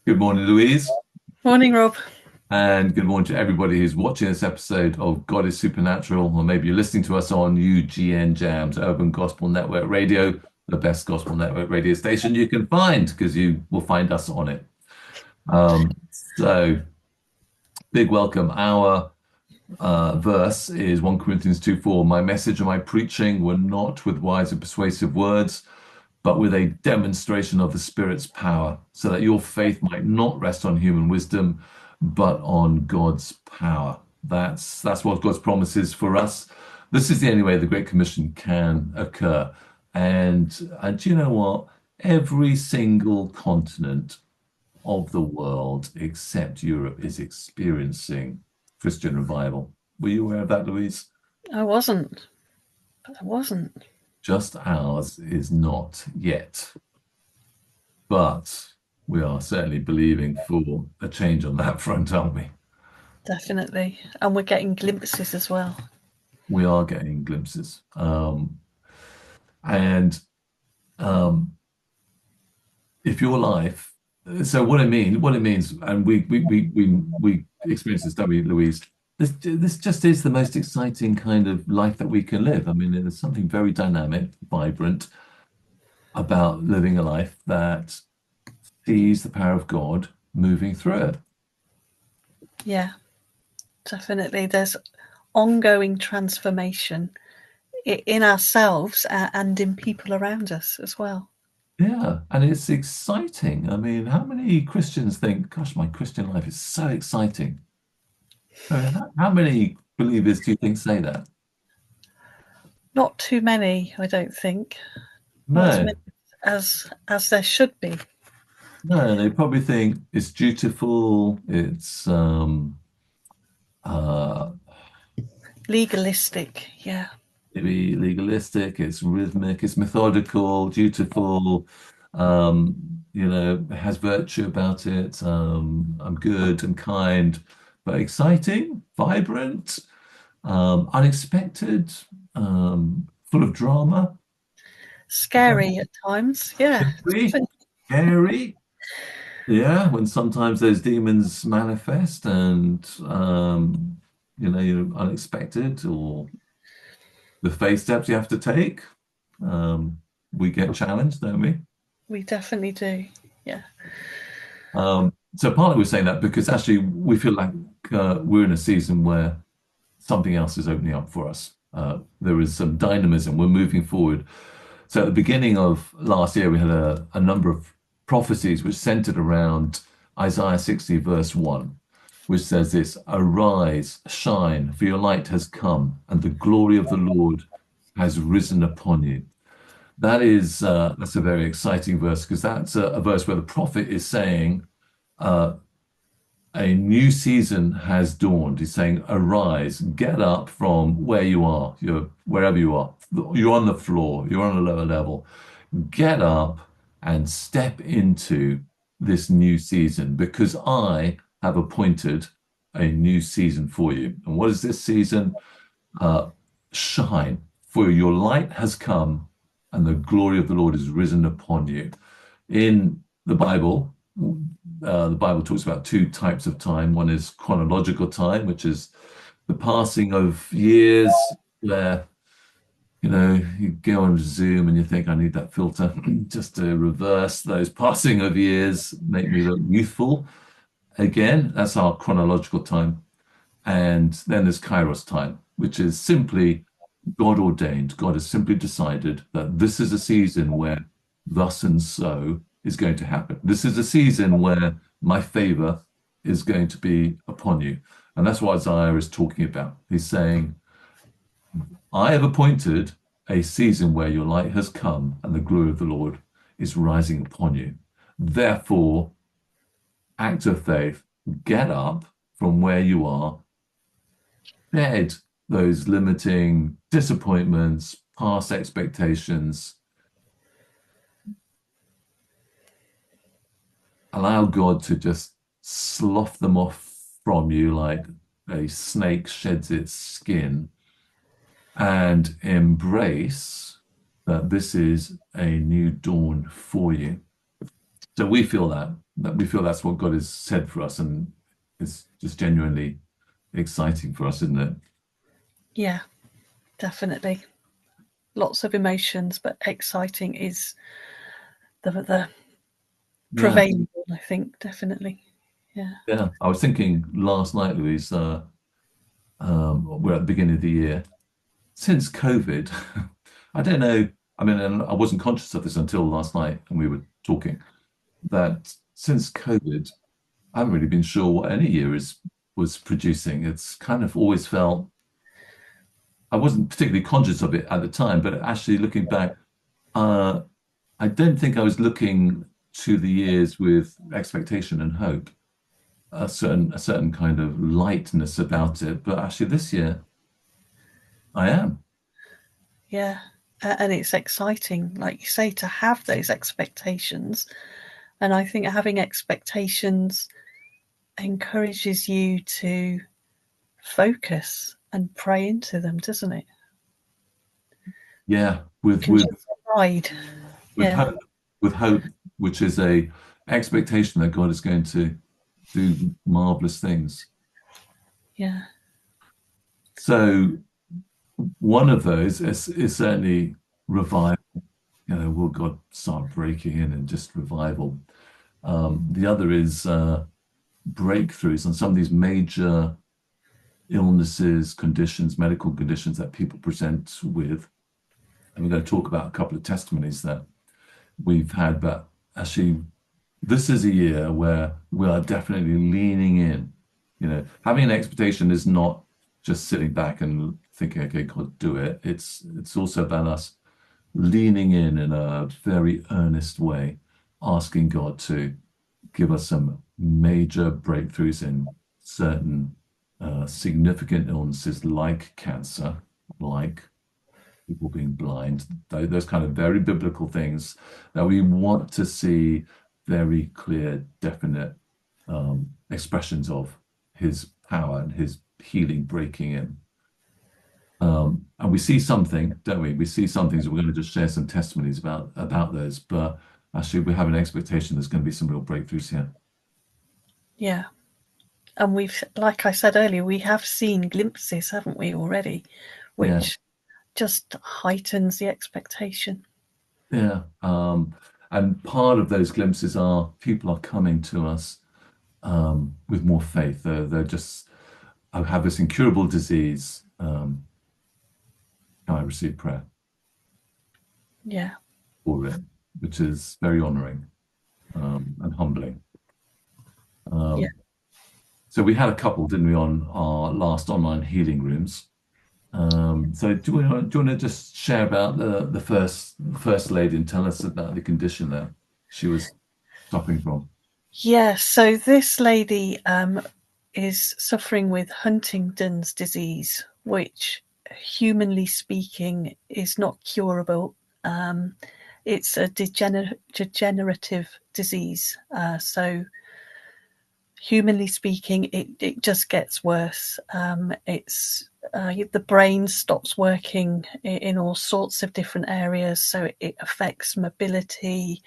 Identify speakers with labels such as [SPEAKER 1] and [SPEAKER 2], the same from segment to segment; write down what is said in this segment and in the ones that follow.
[SPEAKER 1] Good morning, Louise,
[SPEAKER 2] Morning, Rob.
[SPEAKER 1] and good morning to everybody who's watching this episode of God is Supernatural, or maybe you're listening to us on UGN Jams, Urban Gospel Network Radio, the best gospel network radio station you can find, because you will find us on it. So, big welcome. Our verse is 1 Corinthians 2:4. My message and my preaching were not with wise and persuasive words, but with a demonstration of the Spirit's power, so that your faith might not rest on human wisdom, but on God's power. That's what God's promise is for us. This is the only way the Great Commission can occur. And do you know what? Every single continent of the world except Europe is experiencing Christian revival. Were you aware of that, Louise?
[SPEAKER 2] I wasn't. I wasn't.
[SPEAKER 1] Just ours is not yet. But we are certainly believing for a change on that front, aren't we?
[SPEAKER 2] Definitely. And we're getting glimpses as well.
[SPEAKER 1] We are getting glimpses. And um, if your life, so what it means, and we experience this, don't we, Louise? This just is the most exciting kind of life that we can live. I mean, there's something very dynamic, vibrant about living a life that sees the power of God moving through it.
[SPEAKER 2] Yeah, definitely. There's ongoing transformation in ourselves and in people around us as well.
[SPEAKER 1] Yeah, and it's exciting. I mean, how many Christians think, gosh, my Christian life is so exciting? How many believers do you think say that?
[SPEAKER 2] Not too many, I don't think. Not as
[SPEAKER 1] No,
[SPEAKER 2] many as there should be.
[SPEAKER 1] no, they probably think it's dutiful, it's uh
[SPEAKER 2] Legalistic, yeah.
[SPEAKER 1] maybe legalistic, it's rhythmic, it's methodical, dutiful, um, has virtue about it. I'm good and kind, but exciting, vibrant, unexpected, full of drama,
[SPEAKER 2] Scary at times, yeah.
[SPEAKER 1] scary, scary. Yeah, when sometimes those demons manifest and you're unexpected, or the faith steps you have to take. Um, we get challenged, don't we?
[SPEAKER 2] We definitely do. Yeah.
[SPEAKER 1] So partly we're saying that because actually we feel like we're in a season where something else is opening up for us. There is some dynamism. We're moving forward. So at the beginning of last year, we had a number of prophecies which centered around Isaiah 60, verse 1, which says this: Arise, shine, for your light has come, and the glory of the Lord has risen upon you. That's a very exciting verse, because that's a verse where the prophet is saying a new season has dawned. He's saying, arise, get up from where you are. You're wherever you are. You're on the floor, you're on a lower level. Get up and step into this new season, because I have appointed a new season for you. And what is this season? Uh, Shine, for your light has come, and the glory of the Lord is risen upon you. In the Bible talks about two types of time. One is chronological time, which is the passing of years, where you go on Zoom and you think, I need that filter just to reverse those passing of years, make me look youthful again. That's our chronological time. And then there's Kairos time, which is simply God ordained. God has simply decided that this is a season where thus and so is going to happen. This is a season where my favor is going to be upon you. And that's what Isaiah is talking about. He's saying, I have appointed a season where your light has come and the glory of the Lord is rising upon you. Therefore, act of faith, get up from where you are, shed those limiting disappointments, past expectations, allow God to just slough them off from you like a snake sheds its skin, and embrace that this is a new dawn for you. So we feel that we feel that's what God has said for us, and it's just genuinely exciting for us, isn't it?
[SPEAKER 2] Yeah, definitely. Lots of emotions, but exciting is the
[SPEAKER 1] Yeah,
[SPEAKER 2] prevailing one, I think, definitely. Yeah.
[SPEAKER 1] yeah. I was thinking last night, Louise, we're at the beginning of the year. Since COVID, I don't know. I mean, and I wasn't conscious of this until last night, and we were talking that since COVID, I haven't really been sure what any year is was producing. It's kind of always felt I wasn't particularly conscious of it at the time, but actually looking back, uh, I don't think I was looking to the years with expectation and hope, a certain kind of lightness about it. But actually, this year I am.
[SPEAKER 2] Yeah. And it's exciting, like you say, to have those expectations. And I think having expectations encourages you to focus and pray into them, doesn't it?
[SPEAKER 1] Yeah,
[SPEAKER 2] You
[SPEAKER 1] with
[SPEAKER 2] can
[SPEAKER 1] with
[SPEAKER 2] just ride.
[SPEAKER 1] with
[SPEAKER 2] Yeah.
[SPEAKER 1] hope, with hope, which is a expectation that God is going to do marvelous things.
[SPEAKER 2] Yeah.
[SPEAKER 1] So one of those is certainly revival. Will God start breaking in and just revival? The other is breakthroughs on some of these major illnesses, conditions, medical conditions that people present with. And we're going to talk about a couple of testimonies that we've had, but actually, this is a year where we are definitely leaning in. Having an expectation is not just sitting back and thinking, okay, God, do it. It's also about us leaning in a very earnest way, asking God to give us some major breakthroughs in certain significant illnesses like cancer, like people being blind, those kind of very biblical things that we want to see very clear, definite expressions of his power and his healing breaking in. And we see something, don't we? We see some things. We're going to just share some testimonies about those, but actually, we have an expectation there's going to be some real breakthroughs here.
[SPEAKER 2] Yeah. And we've, like I said earlier, we have seen glimpses, haven't we, already,
[SPEAKER 1] Yeah,
[SPEAKER 2] which just heightens the expectation.
[SPEAKER 1] yeah. And part of those glimpses are people are coming to us with more faith. They're just, I have this incurable disease. Can I receive prayer
[SPEAKER 2] Yeah.
[SPEAKER 1] for it? Which is very honoring and humbling.
[SPEAKER 2] Yeah.
[SPEAKER 1] Um, so we had a couple, didn't we, on our last online healing rooms. So do you want to just share about the first lady and tell us about the condition that she was suffering from?
[SPEAKER 2] Yeah. So this lady is suffering with Huntington's disease, which, humanly speaking, is not curable. Um, it's a degenerative disease. So humanly speaking, it just gets worse. It's the brain stops working in all sorts of different areas, so it affects mobility.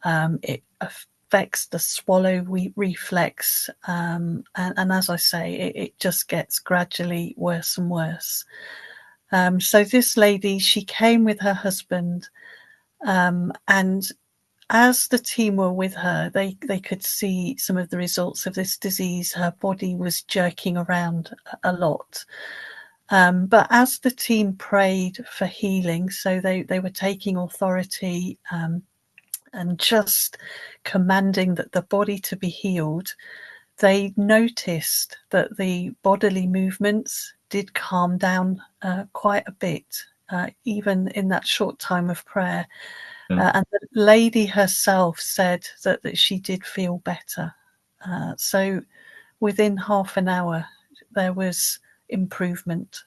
[SPEAKER 2] It affects the swallow reflex, and as I say, it just gets gradually worse and worse. So this lady, she came with her husband, and as the team were with her, they could see some of the results of this disease. Her body was jerking around a lot. But as the team prayed for healing, so they were taking authority and just commanding that the body to be healed, they noticed that the bodily movements did calm down quite a bit, even in that short time of prayer.
[SPEAKER 1] Yeah.
[SPEAKER 2] And the lady herself said that she did feel better. So within half an hour, there was improvement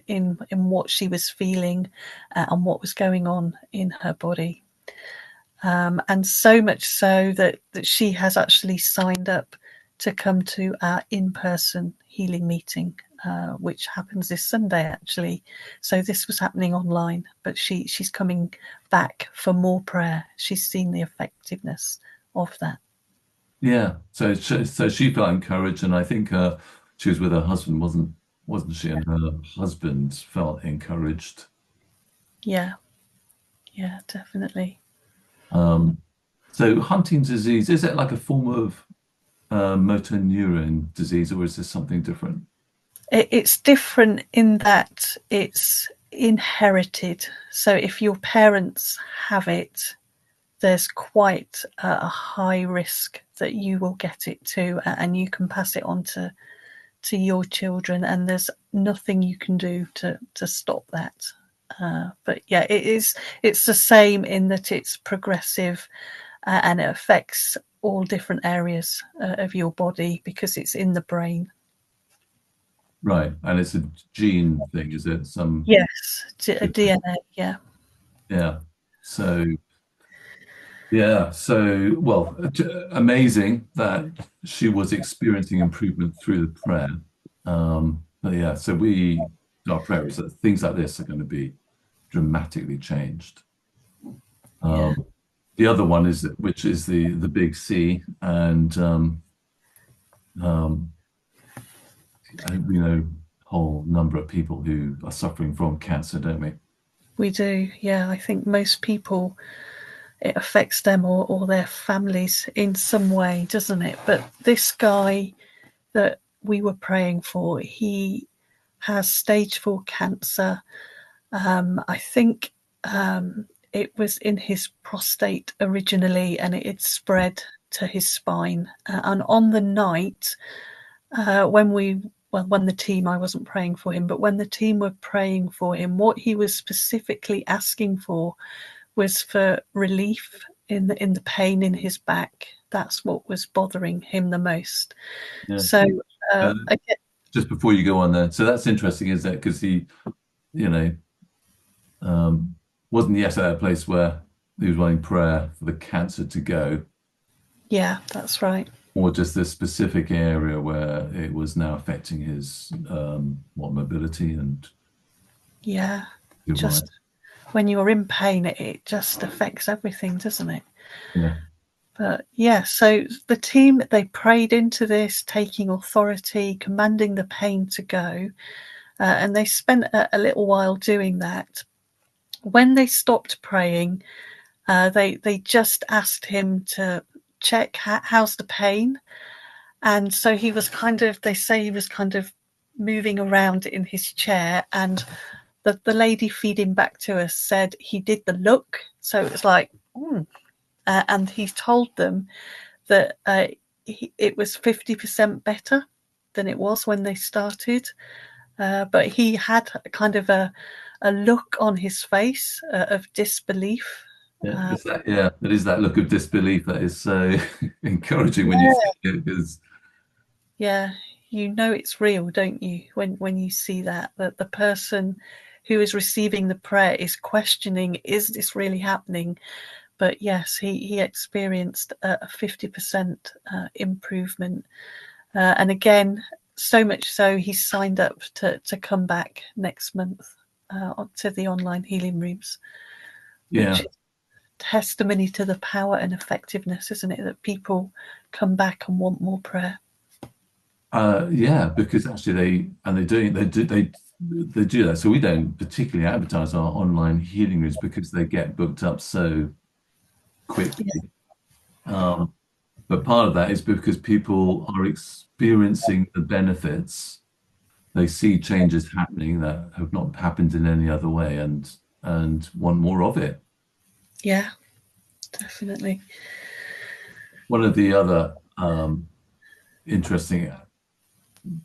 [SPEAKER 2] in what she was feeling and what was going on in her body. And so much so that she has actually signed up to come to our in-person healing meeting, which happens this Sunday, actually. So this was happening online, but she's coming back for more prayer. She's seen the effectiveness of that.
[SPEAKER 1] Yeah. So she felt encouraged, and I think she was with her husband, wasn't she? And her husband felt encouraged.
[SPEAKER 2] Yeah, yeah, definitely.
[SPEAKER 1] Um, so Huntington's disease, is it like a form of motor neuron disease, or is this something different?
[SPEAKER 2] It's different in that it's inherited. So if your parents have it, there's quite a high risk that you will get it too, and you can pass it on to your children, and there's nothing you can do to stop that. But yeah, it's the same in that it's progressive, and it affects all different areas of your body because it's in the brain.
[SPEAKER 1] Right. And it's a gene thing, is it?
[SPEAKER 2] Yes, a DNA. Yeah,
[SPEAKER 1] Yeah. So yeah. So well, amazing that she was experiencing improvement through the prayer. But yeah, so our prayer is that things like this are going to be dramatically changed.
[SPEAKER 2] yeah,
[SPEAKER 1] Um, the other one is which is the big C, and um, I think we know a whole number of people who are suffering from cancer, don't we?
[SPEAKER 2] we do. Yeah, I think most people it affects them or their families in some way, doesn't it? But this guy that we were praying for, he has stage 4 cancer. I think it was in his prostate originally, and it had spread to his spine. And on the night when when the team, I wasn't praying for him, but when the team were praying for him, what he was specifically asking for was for relief in the pain in his back. That's what was bothering him the most.
[SPEAKER 1] Yeah.
[SPEAKER 2] So
[SPEAKER 1] Uh,
[SPEAKER 2] again,
[SPEAKER 1] just before you go on there, so that's interesting, isn't it? Because you know, um, wasn't yet at a place where he was wanting prayer for the cancer to go,
[SPEAKER 2] yeah, that's right.
[SPEAKER 1] or just this specific area where it was now affecting his mobility and
[SPEAKER 2] Yeah,
[SPEAKER 1] your mind.
[SPEAKER 2] just when you're in pain, it just affects everything, doesn't it?
[SPEAKER 1] Yeah,
[SPEAKER 2] But yeah, so the team, they prayed into this, taking authority, commanding the pain to go, and they spent a little while doing that. When they stopped praying, they just asked him to check how's the pain, and so he was kind of. They say he was kind of moving around in his chair, and the lady feeding back to us said he did the look. So it was like, and he told them that it was 50% better than it was when they started. But he had kind of a look on his face of disbelief.
[SPEAKER 1] yeah,
[SPEAKER 2] Uh,
[SPEAKER 1] it is that look of disbelief that is so encouraging when you see
[SPEAKER 2] yeah,
[SPEAKER 1] it. Because
[SPEAKER 2] yeah, you know it's real, don't you? When you see that the person who is receiving the prayer is questioning, is this really happening? But yes, he experienced a 50% improvement. And again, so much so, he's signed up to come back next month to the online healing rooms, which
[SPEAKER 1] yeah,
[SPEAKER 2] is testimony to the power and effectiveness, isn't it? That people come back and want more prayer.
[SPEAKER 1] yeah, because actually they do that. So we don't particularly advertise our online healing rooms because they get booked up so
[SPEAKER 2] Yeah,
[SPEAKER 1] quickly. Um, but part of that is because people are experiencing the benefits. They see changes happening that have not happened in any other way, and want more of it.
[SPEAKER 2] yeah, definitely.
[SPEAKER 1] One of the other interesting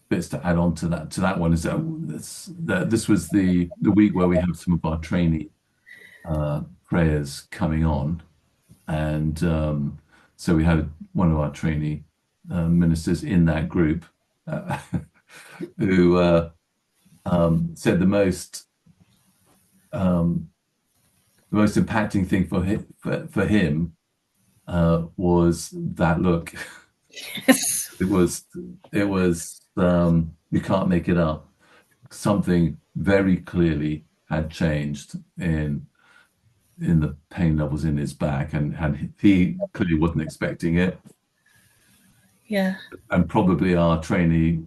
[SPEAKER 1] bits to add on to that one is that this was the week where we have some of our trainee prayers coming on, and so we had one of our trainee ministers in that group uh, who said um, the most impacting thing for him was that look.
[SPEAKER 2] Yes.
[SPEAKER 1] It was you can't make it up. Something very clearly had changed in. in the pain levels in his back, and he clearly wasn't expecting it,
[SPEAKER 2] Yeah.
[SPEAKER 1] and probably our trainee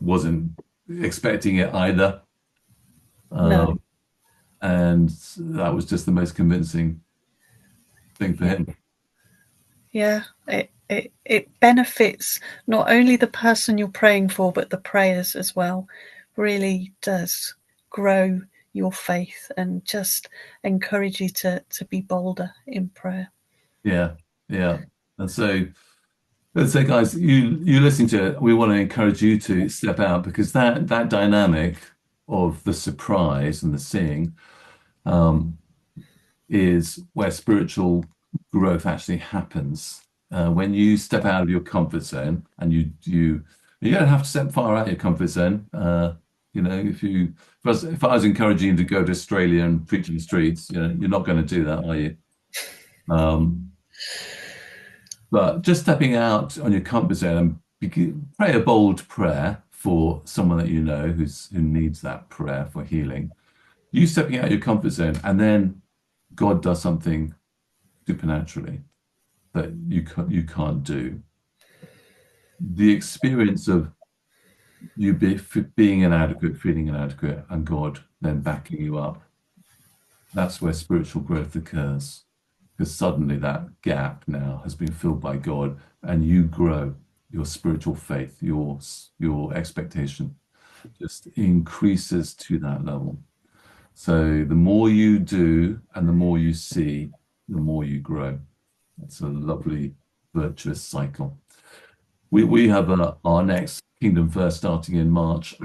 [SPEAKER 1] wasn't expecting it either.
[SPEAKER 2] No.
[SPEAKER 1] Um, and that was just the most convincing thing for
[SPEAKER 2] Yeah.
[SPEAKER 1] him.
[SPEAKER 2] Yeah. It benefits not only the person you're praying for, but the prayers as well. Really does grow your faith and just encourage you to be bolder in prayer.
[SPEAKER 1] Yeah, yeah. And so, let's say, guys, you listening to it, we want to encourage you to step out because that dynamic of the surprise and the seeing um, is where spiritual growth actually happens. When you step out of your comfort zone, and you don't have to step far out of your comfort zone. If I was encouraging you to go to Australia and preach in the streets, you're not going to do that, are you? Um, but just stepping out on your comfort zone and pray a bold prayer for someone that you know who needs that prayer for healing. You stepping out of your comfort zone, and then God does something supernaturally that you can't do. The experience of being inadequate, feeling inadequate, and God then backing you up, that's where spiritual growth occurs. Because suddenly that gap now has been filled by God, and you grow your spiritual faith, your expectation just increases to that level. So the more you do and the more you see, the more you grow. It's a lovely virtuous cycle. We have our next Kingdom First starting in March.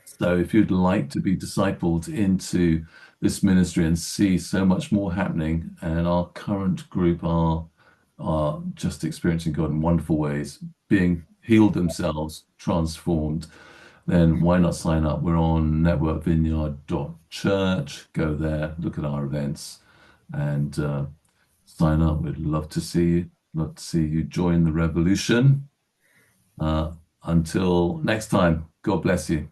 [SPEAKER 1] So if you'd like to be discipled into this ministry and see so much more happening, and our current group are just experiencing God in wonderful ways, being healed themselves, transformed, then why not sign up? We're on networkvineyard.church. Go there, look at our events, and sign up. We'd love to see you. Love to see you join the revolution. Uh, until next time, God bless you.